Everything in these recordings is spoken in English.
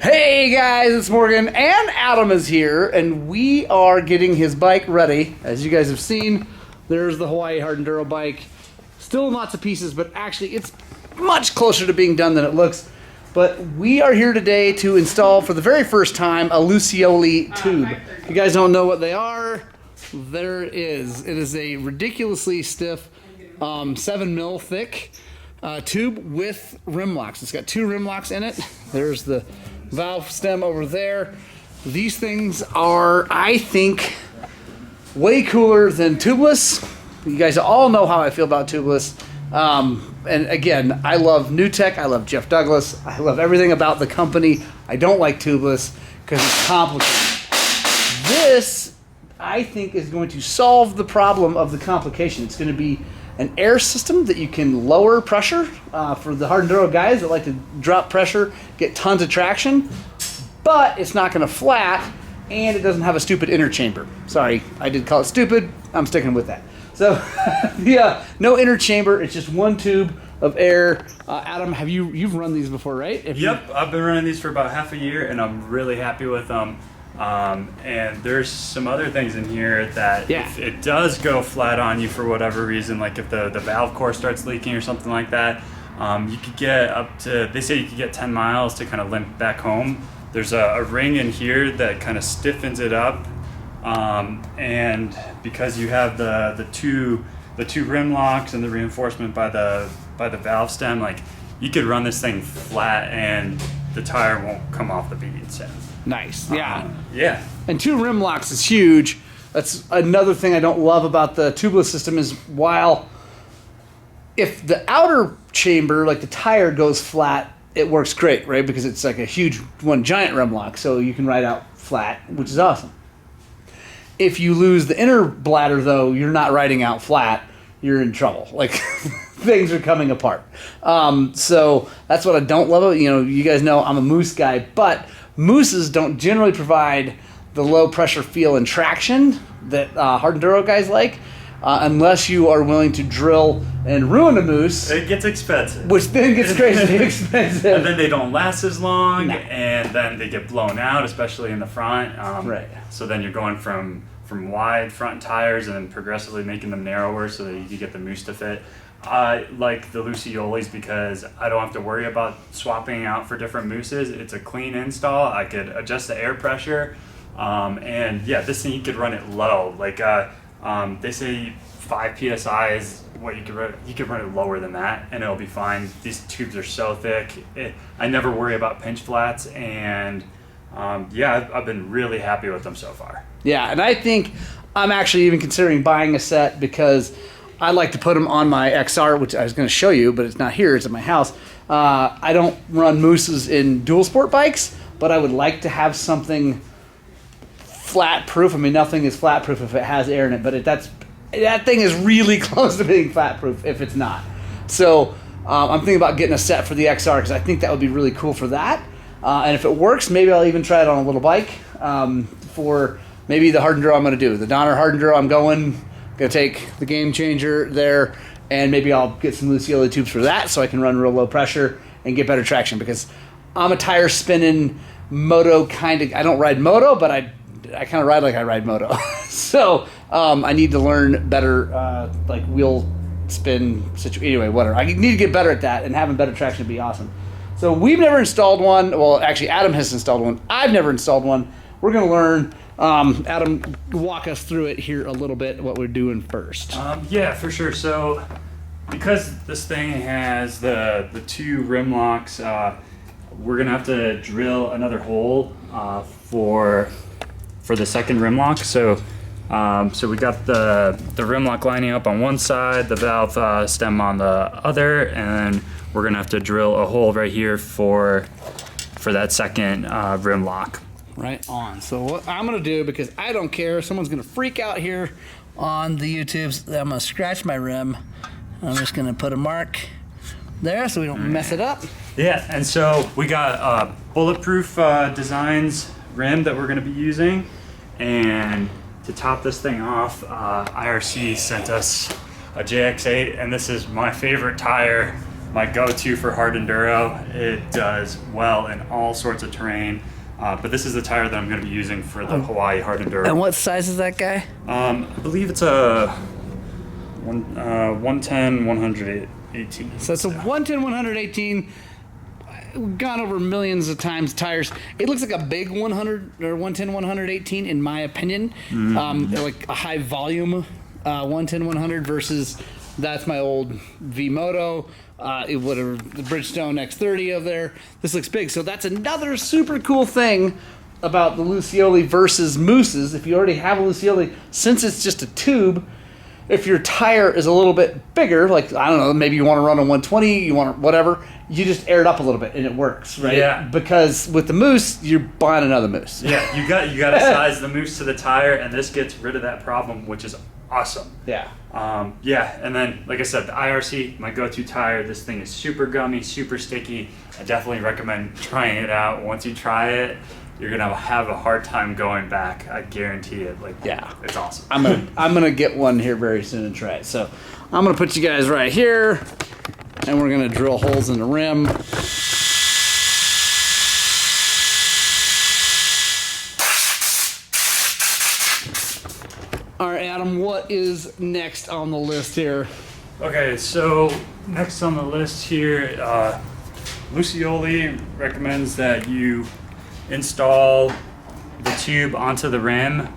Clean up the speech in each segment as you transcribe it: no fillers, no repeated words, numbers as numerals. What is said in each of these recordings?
Hey guys, it's Morgan and Adam is here, and we are getting his bike ready. As you guys have seen, there's the Hawaii Hard Enduro bike. Still in lots of pieces, but actually it's much closer to being done than it looks. But we are here today to install for the very first time a Lucioli tube. If you guys don't know what they are, there it is. It is a ridiculously stiff 7 mil thick tube with rim locks. It's got 2 rim locks in it. There's the valve stem over there. These things are, I think, way cooler than tubeless. You guys all know how I feel about tubeless. And again, I love New Tech. I love Jeff Douglas. I love everything about the company. I don't like tubeless because it's complicated. This, I think, is going to solve the problem of the complication. It's going to be an air system that you can lower pressure for the hard enduro guys that like to drop pressure, get tons of traction, but it's not going to flat, and it doesn't have a stupid inner chamber. Sorry, I did call it stupid. I'm sticking with that. So, yeah, no inner chamber. It's just one tube of air. Adam, you've run these before, right? Yep, I've been running these for about half a year, and I'm really happy with them. And there's some other things in here that if it does go flat on you for whatever reason, like if the valve core starts leaking or something like that, you could get up to, they say you could get 10 miles to kind of limp back home. There's a ring in here that kind of stiffens it up. And because you have the two rim locks and the reinforcement by the valve stem, like you could run this thing flat and the tire won't come off the bead. So. Nice, yeah. Yeah. And 2 rim locks is huge. That's another thing I don't love about the tubeless system is while if the outer chamber, like the tire, goes flat, it works great, right? Because it's like a huge one giant rim lock, so you can ride out flat, which is awesome. If you lose the inner bladder, though, you're not riding out flat. You're in trouble. Like things are coming apart. So that's what I don't love. You know, you guys know I'm a moose guy, but mooses don't generally provide the low pressure feel and traction that hard enduro guys like, unless you are willing to drill and ruin a moose. It gets expensive. Which then gets crazy expensive. And then they don't last as long, No. and then they get blown out, especially in the front. Right. So then you're going from wide front tires and progressively making them narrower so that you can get the moose to fit. I like the Luciolis because I don't have to worry about swapping out for different mooses. It's a clean install. I could adjust the air pressure, and yeah, this thing you could run it low. Like they say 5 psi is what you could run. You could run it lower than that, and it'll be fine. These tubes are so thick. I never worry about pinch flats, and yeah, I've been really happy with them so far. Yeah, and I think I'm actually even considering buying a set because I like to put them on my XR, which I was going to show you, but it's not here. It's at my house. I don't run mooses in dual sport bikes, but I would like to have something flat proof. I mean, nothing is flat proof if it has air in it, but that thing is really close to being flat proof if it's not. So I'm thinking about getting a set for the XR because I think that would be really cool for that. And if it works, maybe I'll even try it on a little bike for maybe the hard enduro I'm going to do. The Donner hard enduro I'm going to take the Game Changer there, and maybe I'll get some Lucioli tubes for that so I can run real low pressure and get better traction because I'm a tire spinning moto kind of. I don't ride moto, but I kind of ride like I ride moto. So I need to learn better like wheel spin situation. Anyway, whatever. I need to get better at that, and having better traction would be awesome. So we've never installed one. Well, actually, Adam has installed one. I've never installed one. We're going to learn. Adam, walk us through it here a little bit, what we're doing first. Yeah, for sure. So because this thing has the 2 rim locks, we're going to have to drill another hole for the second rim lock. So we got the rim lock lining up on one side, the valve stem on the other, and then we're going to have to drill a hole right here for that second rim lock. Right on. So what I'm going to do, because I don't care, someone's going to freak out here on the YouTubes, I'm going to scratch my rim. I'm just going to put a mark there so we don't mess it up. Yeah, and so we got bulletproof designs rim that we're going to be using. And to top this thing off, IRC sent us a JX8, and this is my favorite tire my go-to for hard enduro. It does well in all sorts of terrain. But this is the tire that I'm going to be using for the Hawaii hard enduro. And what size is that guy? I believe it's a 110, 118. So it's a 110, 118. We've gone over millions of times tires. It looks like a big 100 or 110, 118 in my opinion. Like a high volume 110, 100 versus that's my old V-Moto. Whatever, the Bridgestone X30 over there. This looks big. So that's another super cool thing about the Lucioli versus Moose's. If you already have a Lucioli, since it's just a tube, if your tire is a little bit bigger, like, I don't know, maybe you want to run a 120, you want to, whatever, you just air it up a little bit and it works, right? Yeah. Because with the Moose, you're buying another Moose. Yeah, you got to size the Moose to the tire, and this gets rid of that problem, which is awesome. Yeah. Yeah, and then, like I said, the IRC, my go-to tire. This thing is super gummy, super sticky. I definitely recommend trying it out. Once you try it, you're gonna have a hard time going back. I guarantee it. Like, yeah, it's awesome. I'm gonna get one here very soon and try it. So I'm gonna put you guys right here, and we're gonna drill holes in the rim. All right, Adam, what is next on the list here? Okay, so next on the list here, Lucioli recommends that you install the tube onto the rim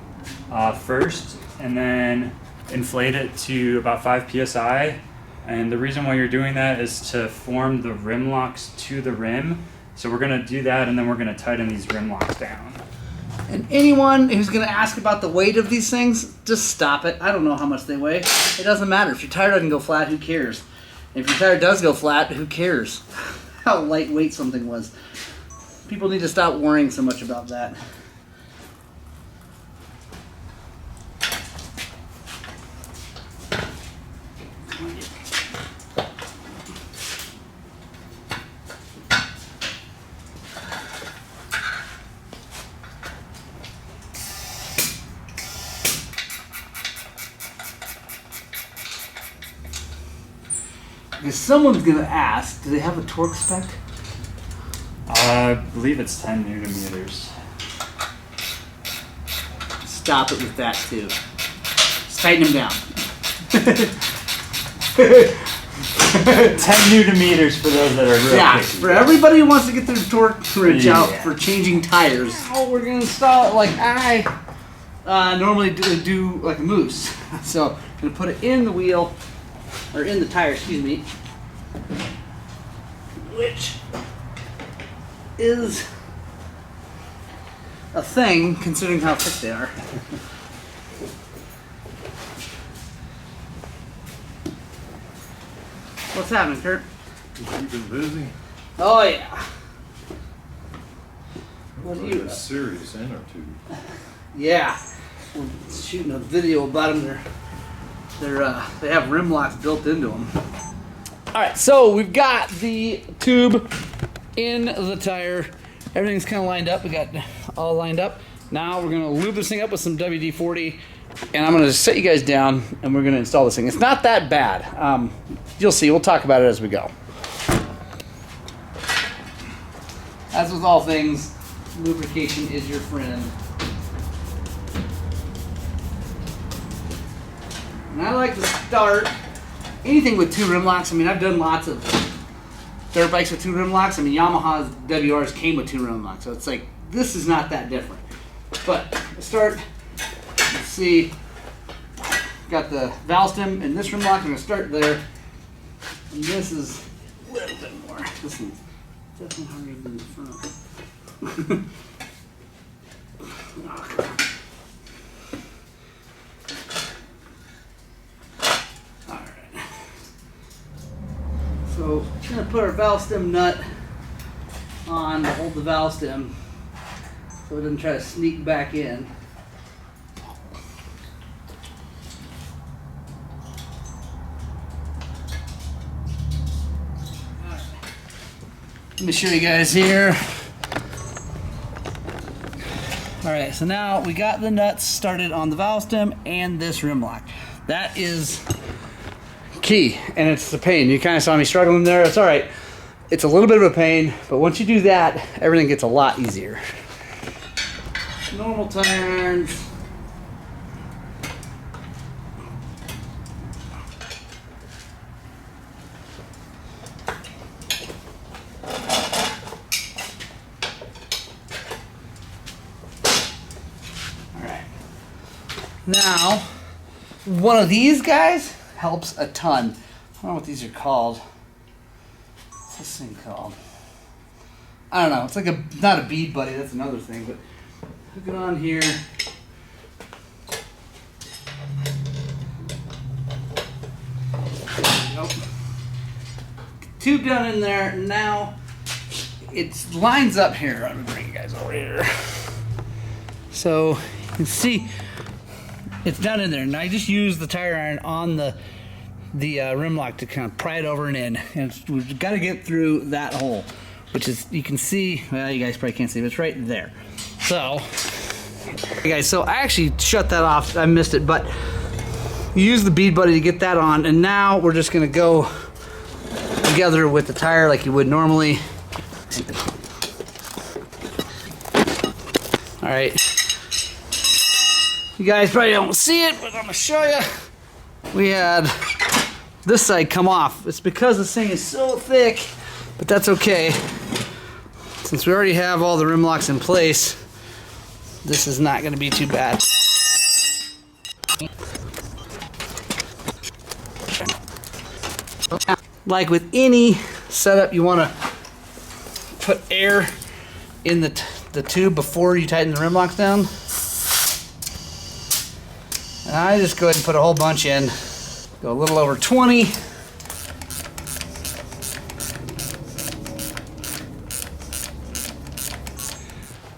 first, and then inflate it to about 5 psi. And the reason why you're doing that is to form the rim locks to the rim. So we're gonna do that, and then we're gonna tighten these rim locks down. And anyone who's going to ask about the weight of these things, just stop it. I don't know how much they weigh. It doesn't matter. If your tire doesn't go flat, who cares? If your tire does go flat, who cares how lightweight something was? People need to stop worrying so much about that. Because someone's going to ask, do they have a torque spec? I believe it's 10 newton meters. Stop it with that too. Just tighten him down. 10 newton meters for those that are real picky. For everybody who wants to get their torque wrench out Yeah. for changing tires. Oh, we're going to install it like I normally do like a Moose. So I'm going to put it in the wheel, or in the tire, excuse me, which is a thing considering how thick they are. What's happening, Kurt? You've been busy. Oh yeah. What are you? A serious inner tube. Yeah. We're shooting a video about them. They have rim locks built into them. All right, so we've got the tube in the tire. Everything's kind of lined up. We got all lined up. Now we're gonna lube this thing up with some WD-40, and I'm gonna set you guys down, and we're gonna install this thing. It's not that bad. You'll see. We'll talk about it as we go. As with all things, lubrication is your friend. And I like to start anything with 2 rim locks. I mean, I've done lots of dirt bikes with 2 rim locks. I mean, Yamaha's WRs came with 2 rim locks, so it's like, this is not that different. But start, let's see, got the valve stem and this rim lock. I'm going to start there. And this is a little bit more. This one's definitely harder than the front. Oh, God. So we're going to put our valve stem nut on to hold the valve stem so it doesn't try to sneak back in. Alright. Let me show you guys here. Alright, so now we got the nuts started on the valve stem and this rim lock. That is key, and it's the pain. You kind of saw me struggling there. It's all right. It's a little bit of a pain, but once you do that, everything gets a lot easier. Normal turns. Now, one of these guys helps a ton. I don't know what these are called. What's this thing called? I don't know. It's like not a bead buddy, that's another thing, but hook it on here. Nope. Tube down in there. Now, it lines up here. Let me bring you guys over here. So, you can see it's down in there, and I just use the tire iron on the rim lock to kind of pry it over and in, and we've got to get through that hole, which is, you can see, well, you guys probably can't see, but it's right there. So, okay guys, so I actually shut that off, I missed it, but you use the bead buddy to get that on, and now we're just gonna go together with the tire like you would normally. All right. You guys probably don't see it, but I'm gonna show you. We had this side come off. It's because this thing is so thick, but that's okay. Since we already have all the rim locks in place, this is not gonna be too bad. Like with any setup, you wanna put air in the tube before you tighten the rim locks down. And I just go ahead and put a whole bunch in. Go a little over 20.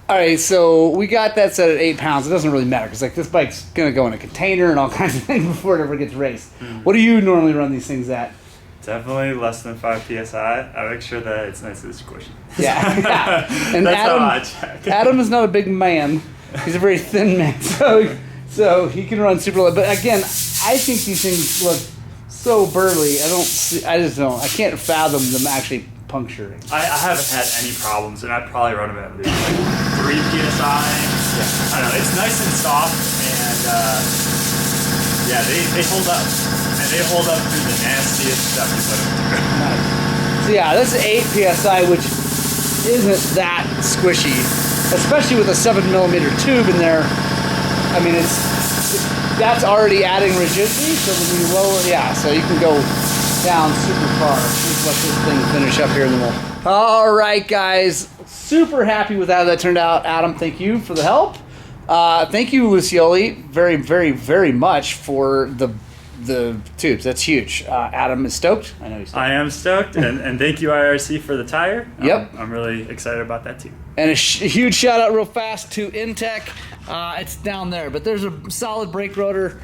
All right, so we got that set at 8 pounds. It doesn't really matter because like this bike's gonna go in a container and all kinds of things before it ever gets raced. What do you normally run these things at? Definitely less than 5 psi. I make sure that it's nice and squishy. Yeah, yeah. And That's Adam, how I check. Adam is not a big man. He's a very thin man, so he can run super low. But again, I think these things look so burly. I can't fathom them actually puncturing. I haven't had any problems, and I probably run them at least like 3 psi. Yeah. I don't know. It's nice and soft, and yeah, they hold up, and they hold up through the nastiest stuff you put them through. Nice. So yeah, this is 8 psi, which isn't that squishy, especially with a 7mm tube in there. I mean, that's already adding rigidity, so when you lower, yeah, so you can go down super far. Let's let this thing finish up here in the middle. All right, guys, super happy with how that turned out. Adam, thank you for the help. Thank you, Lucioli, very, very, very much for the tubes. That's huge. Adam is stoked. I know he's stoked. I am stoked, and thank you IRC for the tire. Yep. I'm really excited about that too. And a huge shout out real fast to Intech. It's down there, but there's a solid brake rotor.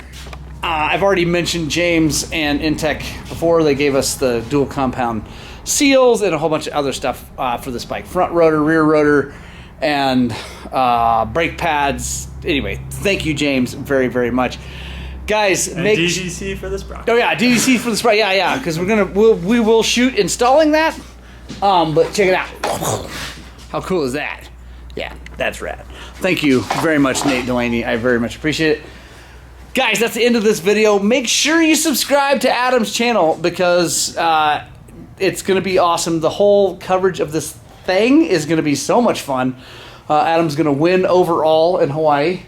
I've already mentioned James and Intech before. They gave us the dual compound seals and a whole bunch of other stuff for this bike. Front rotor, rear rotor, and brake pads. Anyway, thank you, James, very, very much. Guys, and make DGC for this product. Oh yeah, DGC for the spray. Yeah, because we will shoot installing that. But check it out. How cool is that? Yeah, that's rad. Thank you very much, Nate Delaney. I very much appreciate it. Guys, that's the end of this video. Make sure you subscribe to Adam's channel because it's going to be awesome. The whole coverage of this thing is going to be so much fun. Adam's going to win overall in Hawaii.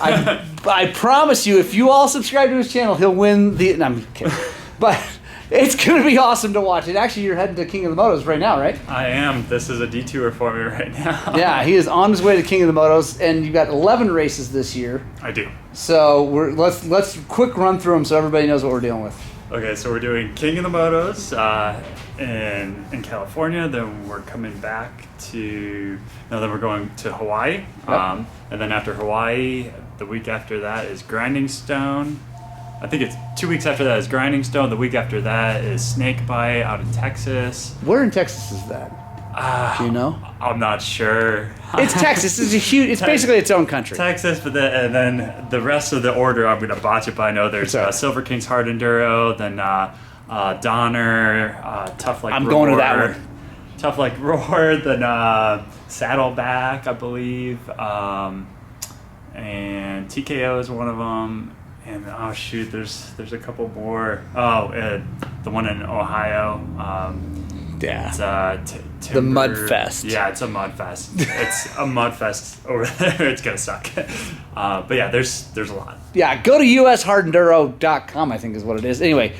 I promise you, if you all subscribe to his channel, he'll win the... No, I'm kidding. But it's going to be awesome to watch. And actually, you're heading to King of the Motos right now, right? I am. This is a detour for me right now. Yeah, he is on his way to King of the Motos, and you've got 11 races this year. I do. So let's quick run through them so everybody knows what we're dealing with. Okay, so we're doing King of the Motos in California. Then we're coming back to... No, then we're going to Hawaii. Yep. And then after Hawaii, the week after that is Grinding Stone. I think it's 2 weeks after that is Grinding Stone. The week after that is Snakebite out in Texas. Where in Texas is that? Do you know? I'm not sure. It's Texas. It's a huge. It's basically its own country. Texas, but and then the rest of the order, I'm gonna botch it, but I know there's Silver King's Hard Enduro, then Donner, Tough Like I'm Roar, going to that one. Tough Like Roar, then Saddleback, I believe, and TKO is one of them. And oh shoot, there's a couple more. The one in Ohio. Yeah. It's the Mud Fest. Yeah, it's a Mud Fest. It's a Mud Fest over there. It's gonna suck. But yeah, there's a lot. Yeah, go to ushardenduro.com, I think is what it is. Anyway,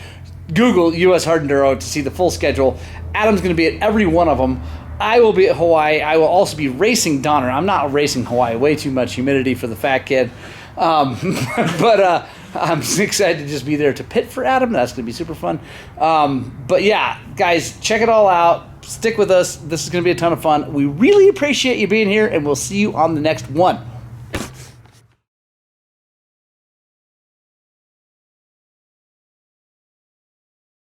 Google US Hard Enduro to see the full schedule. Adam's going to be at every one of them. I will be at Hawaii. I will also be racing Donner. I'm not racing Hawaii. Way too much humidity for the fat kid. But I'm excited to just be there to pit for Adam. That's going to be super fun. But yeah, guys, check it all out. Stick with us. This is going to be a ton of fun. We really appreciate you being here, and we'll see you on the next one.